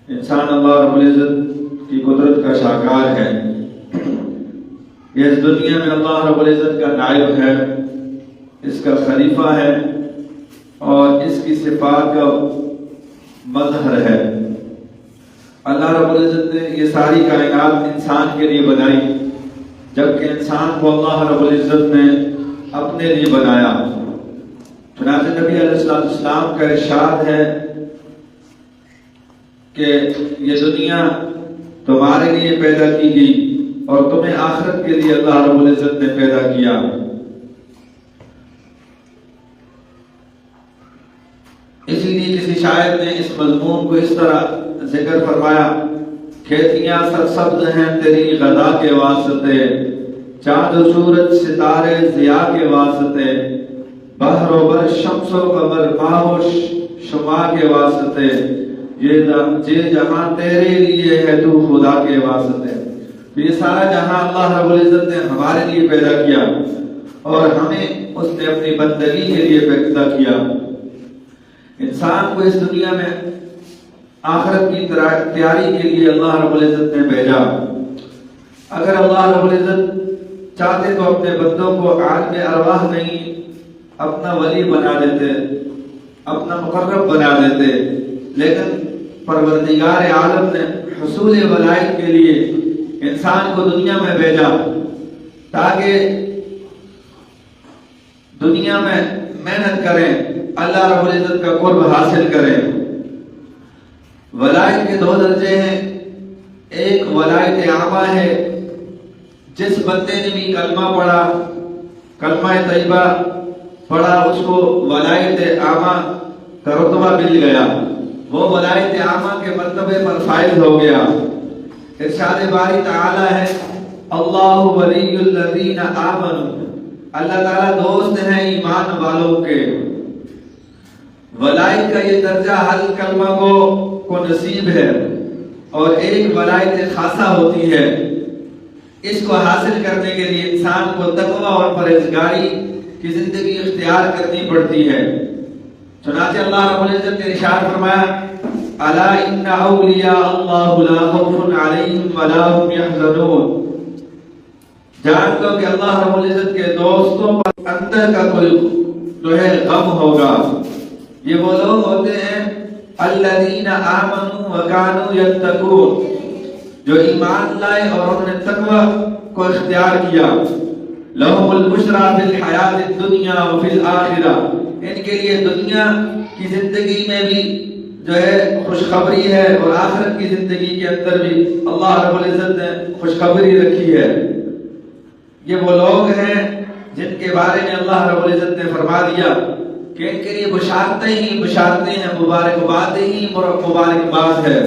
انسان اللہ رب العزت کی قدرت کا شاہکار ہے. یہ اس دنیا میں اللہ رب العزت کا نائب ہے، اس کا خلیفہ ہے اور اس کی صفات کا مظہر ہے. اللہ رب العزت نے یہ ساری کائنات انسان کے لیے بنائی، جبکہ انسان کو اللہ رب العزت نے اپنے لیے بنایا. چنانچہ نبی علیہ السلام کا ارشاد ہے کہ یہ دنیا تمہارے لیے پیدا کی گئی اور تمہیں آخرت کے لیے اللہ رب العزت نے پیدا کیا. اسی لیے کسی شاعر نے اس مضمون کو اس طرح ذکر فرمایا: کھیتیاں سرسبز ہیں تیری غذا کے واسطے، چاند و سورج ستارے ضیاء کے واسطے، بحر و بر شمس و قمر ماہ و شمع کے واسطے، یہ جہاں تیرے لیے ہے تو خدا کے واسطے. یہ سارا جہاں اللہ رب العزت نے ہمارے لیے پیدا کیا اور ہمیں اس نے اپنی بندگی کے لیے پیدا کیا. انسان کو اس دنیا میں آخرت کی تیاری کے لیے اللہ رب العزت نے بھیجا. اگر اللہ رب العزت چاہتے تو اپنے بندوں کو عالم ارواح نہیں اپنا ولی بنا دیتے، اپنا مقرب بنا دیتے، لیکن پروردگار عالم نے حصول ولایت کے لیے انسان کو دنیا میں بھیجا تاکہ دنیا میں محنت کریں، اللہ رب العزت کا قرب حاصل کریں. ولایت کے دو درجے ہیں. ایک ولایت عامہ ہے، جس بندے نے بھی کلمہ پڑھا، کلمہ طیبہ پڑھا، اس کو ولایت عامہ کا رتبہ مل گیا، وہ ولایت عامہ کے مرتبے پر فائز ہو گیا. ارشاد باری تعالی ہے: اللہ ولی الذین آمنوا، اللہ تعالیٰ دوست ہیں ایمان والوں کے. ولایت کا یہ درجہ ہر کلمہ کو نصیب ہے اور ایک ولایت خاصہ ہوتی ہے. اس کو حاصل کرنے کے لیے انسان کو تقوی اور پرہیزگاری کی زندگی اختیار کرنی پڑتی ہے. چنانچہ اللہ رب العزت نے ارشاد فرمایا: الا ان اولیاء اللہ لا خوف علیہم ولا هم يحزنون. جان لو کہ اللہ رب العزت کے دوستوں پر اندر کا کوئی جو ہے غم ہوگا. یہ وہ لوگ ہوتے ہیں الذین آمنوا وکانوا یتقون، جو ایمان لائے اور انہوں نے تقوی کو اختیار کیا. لہم البشریٰ فی الحیاۃ الدنیا وفی الآخرہ، ان کے لیے دنیا کی زندگی میں بھی جو ہے خوشخبری ہے اور آخرت کی زندگی کے اندر بھی اللہ رب العزت نے خوشخبری رکھی ہے. یہ وہ لوگ ہیں جن کے بارے میں اللہ رب العزت نے فرما دیا کہ ان کے لیے بشارتیں ہی بشارتیں ہیں، مبارکباد ہی مبارکباد ہے.